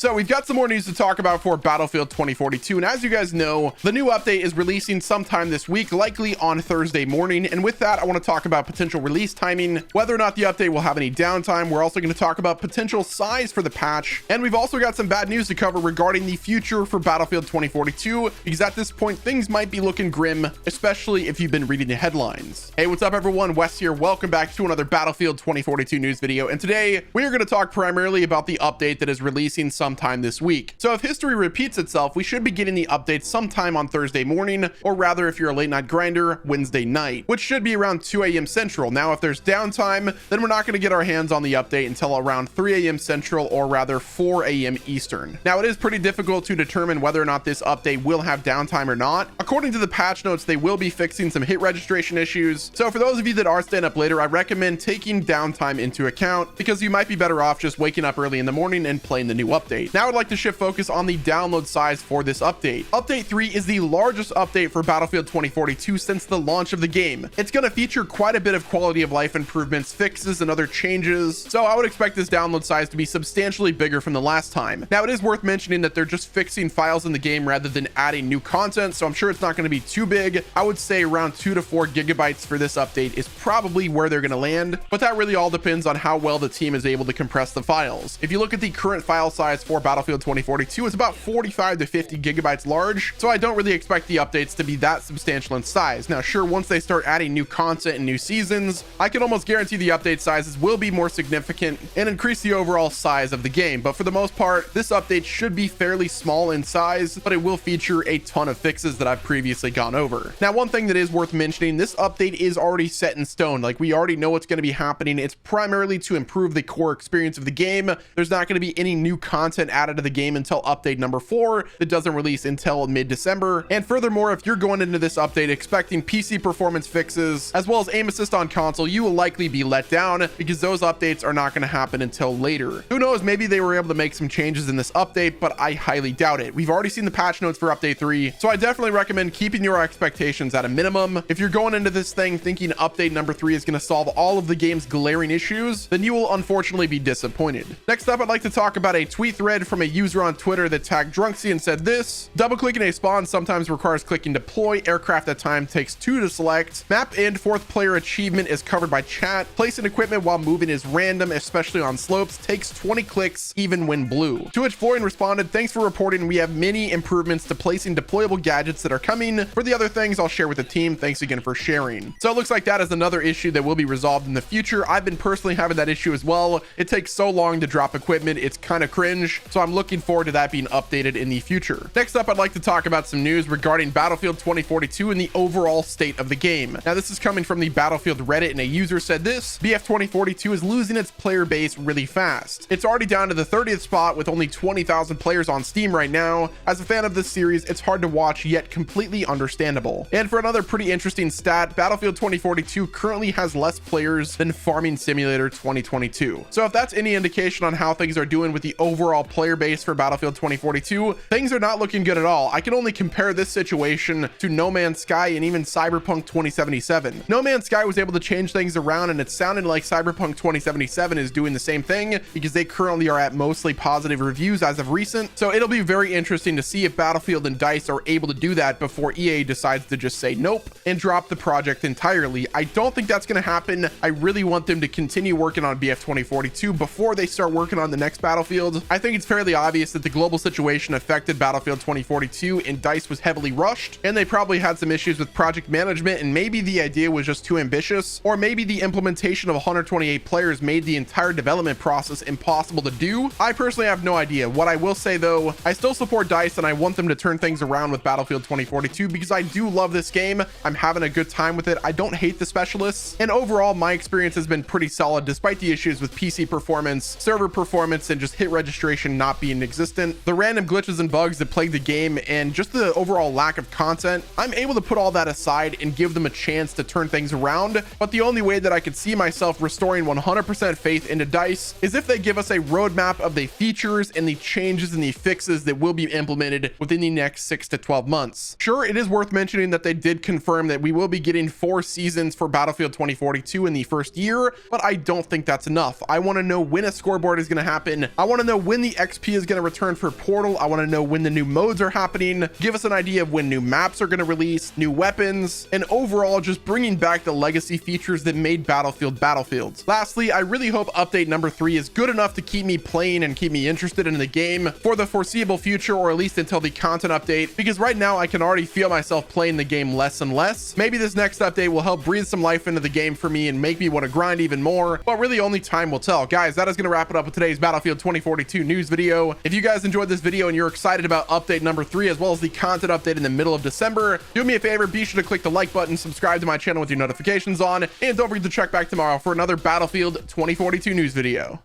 So we've got some more news to talk about for Battlefield 2042, and as you guys know, the new update is releasing sometime this week, likely on Thursday morning. And with that, I want to talk about potential release timing, whether or not the update will have any downtime. We're also going to talk about potential size for the patch, and we've also got some bad news to cover regarding the future for Battlefield 2042, because at this point things might be looking grim, especially if you've been reading the headlines. Hey, what's up everyone? Wes here. Welcome back to another Battlefield 2042 news video, and today we are going to talk primarily about the update that is releasing sometime this week. So if history repeats itself, we should be getting the update sometime on Thursday morning, or rather if you're a late night grinder, Wednesday night, which should be around 2 a.m. Central. Now if there's downtime, then we're not going to get our hands on the update until around 3 a.m. Central, or rather 4 a.m. Eastern. Now it is pretty difficult to determine whether or not this update will have downtime or not. According to the patch notes, they will be fixing some hit registration issues. So for those of you that are staying up later, I recommend taking downtime into account, because you might be better off just waking up early in the morning and playing the new update. Now I'd like to shift focus on the download size for this update. Update 3 is the largest update for Battlefield 2042 since the launch of the game. It's going to feature quite a bit of quality of life improvements, fixes, and other changes, so I would expect this download size to be substantially bigger from the last time. Now it is worth mentioning that they're just fixing files in the game rather than adding new content, so I'm sure it's not going to be too big. I would say around 2 to 4 gigabytes for this update is probably where they're going to land, but that really all depends on how well the team is able to compress the files. If you look at the current file size for Battlefield 2042, it's about 45 to 50 gigabytes large, so I don't really expect the updates to be that substantial in size. Now sure, once they start adding new content and new seasons, I can almost guarantee the update sizes will be more significant and increase the overall size of the game, but for the most part this update should be fairly small in size, but it will feature a ton of fixes that I've previously gone over. Now one thing that is worth mentioning, this update is already set in stone. Like, we already know what's going to be happening. It's primarily to improve the core experience of the game. There's not going to be any new content added to the game until update number 4 that doesn't release until mid-December. And furthermore, if you're going into this update expecting PC performance fixes as well as aim assist on console, you will likely be let down, because those updates are not going to happen until later. Who knows, maybe they were able to make some changes in this update, but I highly doubt it. We've already seen the patch notes for update 3, so I definitely recommend keeping your expectations at a minimum. If you're going into this thing thinking update number 3 is going to solve all of the game's glaring issues, then you will unfortunately be disappointed. Next up, I'd like to talk about a tweet thread from a user on Twitter that tagged Drunksy and said this: double clicking a spawn sometimes requires clicking deploy, aircraft at time takes 2 to select, map end fourth player achievement is covered by chat, placing equipment while moving is random, especially on slopes, takes 20 clicks even when blue. To which Florian responded, thanks for reporting, we have many improvements to placing deployable gadgets that are coming. For the other things I'll share with the team, thanks again for sharing. So it looks like that is another issue that will be resolved in the future. I've been personally having that issue as well. It takes so long to drop equipment, it's kind of cringe, so I'm looking forward to that being updated in the future. Next up, I'd like to talk about some news regarding Battlefield 2042 and the overall state of the game. Now this is coming from the Battlefield Reddit, and a user said this: BF 2042 is losing its player base really fast. It's already down to the 30th spot with only 20,000 players on Steam right now. As a fan of this series, it's hard to watch yet completely understandable. And for another pretty interesting stat, Battlefield 2042 currently has less players than Farming Simulator 2022. So if that's any indication on how things are doing with the overall player base for Battlefield 2042, things are not looking good at all. I can only compare this situation to No Man's Sky and even Cyberpunk 2077. No Man's Sky was able to change things around, and it sounded like Cyberpunk 2077 is doing the same thing, because they currently are at mostly positive reviews as of recent. So it'll be very interesting to see if Battlefield and DICE are able to do that before EA decides to just say nope and drop the project entirely. I don't think that's going to happen. I really want them to continue working on BF 2042 before they start working on the next Battlefield. I think it's fairly obvious that the global situation affected Battlefield 2042 and DICE was heavily rushed, and they probably had some issues with project management, and maybe the idea was just too ambitious, or maybe the implementation of 128 players made the entire development process impossible to do. I personally have no idea. What I will say though, I still support DICE and I want them to turn things around with Battlefield 2042, because I do love this game. I'm having a good time with it. I don't hate the specialists, and overall my experience has been pretty solid despite the issues with PC performance, server performance, and just hit registration not being existent, the random glitches and bugs that plague the game, and just the overall lack of content. I'm able to put all that aside and give them a chance to turn things around, but the only way that I could see myself restoring 100% faith into DICE is if they give us a roadmap of the features and the changes and the fixes that will be implemented within the next 6 to 12 months. Sure, it is worth mentioning that they did confirm that we will be getting 4 seasons for Battlefield 2042 in the first year, but I don't think that's enough. I want to know when a scoreboard is going to happen. I want to know when the the XP is going to return for Portal. I want to know when the new modes are happening, give us an idea of when new maps are going to release, new weapons, and overall just bringing back the legacy features that made Battlefield Battlefields. Lastly, I really hope update number 3 is good enough to keep me playing and keep me interested in the game for the foreseeable future, or at least until the content update, because right now I can already feel myself playing the game less and less. Maybe this next update will help breathe some life into the game for me and make me want to grind even more, but really only time will tell. Guys, that is going to wrap it up with today's Battlefield 2042 news video. If you guys enjoyed this video and you're excited about update number 3 as well as the content update in the middle of December, do me a favor, be sure to click the like button, subscribe to my channel with your notifications on, and don't forget to check back tomorrow for another Battlefield 2042 news video.